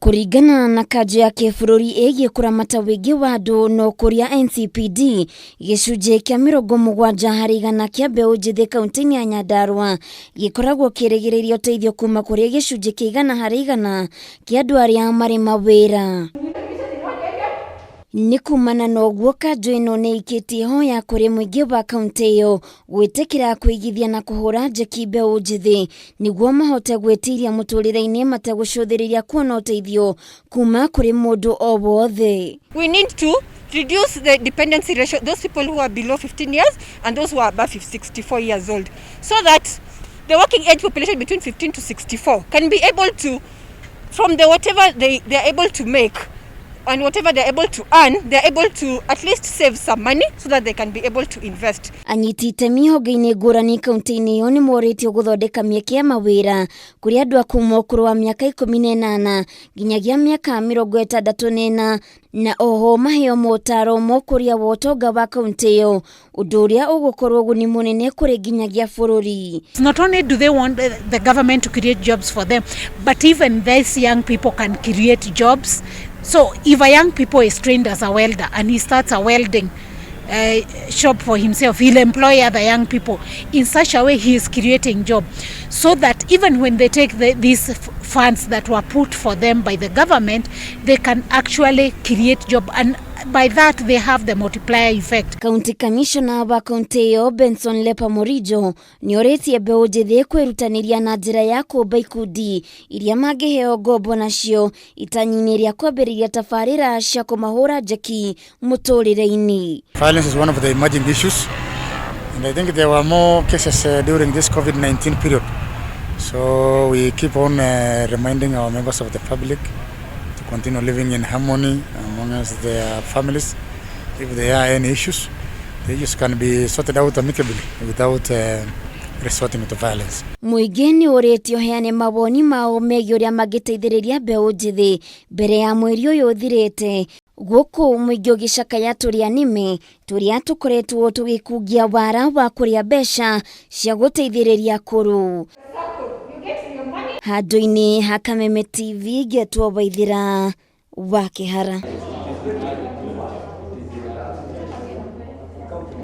Kuringana na kanjũ ya kĩbũrũri ĩgiĩ kũramata wĩingĩ wa andũ no kũria NCPD, gĩcunjĩ kĩa 70% kĩa mbeũ njĩthĩ kaunti-ini ya Nyandarua gĩkoragwo kĩrĩgĩrĩire uteithio kuuma kũrĩ gĩcunjĩ kĩa 100% kĩa andũ arĩa marĩ mawĩra. Nĩ kumana na ũguo kanjũ ĩno nĩ ĩkĩtie hoya kũrĩ mũingĩ wa kaunti ĩyo gwĩtĩkĩra kũigithia na kũhũra njeki mbeũ njĩthĩ niguo mahote gwĩtiria muturire-ini mategũcũthĩrĩria kuona uteithio kuma kũrĩ mũndũ o wothe. We need to reduce the dependency ratio, those people who are below 15 years and those who are above 64 years old, so that the working age population between 15 to 64 can be able to, from the whatever they are able to make and whatever they're able to earn, they're able to at least save some money so that they can be able to invest. Anyiti itemi honge-inĩ ngũrani kaunti-inĩ ĩyo nĩ moritio gũthondeka mĩeke ya mawĩra kũrĩ andũ a kuuma ũkũrũ wa mĩaka 18 nginyagia mĩaka 64 na oho maheo motaro mokũria wa ũtonga wa kaunti ĩyo, ũndũ ũrĩa ũgũkorwo ũguni mũnene kũrĩ nginyagia bũrũri. Not only do they want the government to create jobs for them, but even these young people can create jobs. So if a young people is trained as a welder and he starts a welding shop for himself, he'll employ other young people. In such a way, he is creating job, so that even when they take these funds that were put for them by the government, they can actually create job, and by that they have the multiplier effect. County Commissioner wa kaunti ĩyo Benson Lepa Morijo nĩorĩtie mbeũ njĩthĩ kwĩrutanĩria na njĩra ya kũmba ikundi iria mangĩheo ngombo nacio itanyi-inĩ rĩa kwambĩrĩria tabarĩra cia kũmahũra njeki muturire-ini. Violence is one of the emerging issues, and I think there were more cases during this COVID-19 period. So we keep on reminding our members of the public to continue living in harmony among us, their families. If there are any issues, the issues can be sorted out amicably without resorting to violence. Muingi nĩ ũrĩtio heane mawoni mao megiĩ ũrĩa mangĩteithĩrĩria mbeũ njĩthĩ mbere ya mweri ũyũ ũthirĩte. Gũkũ mũingĩ ũgĩcakaya tũrĩa nĩme tũrĩa tũkoretwo tũgĩkungia wara wa kũrĩa mbeca cia gũteithĩrĩria kũrũ. Handũ-inĩ ha Kameme TV Getwo Waithira wa Kĩhara.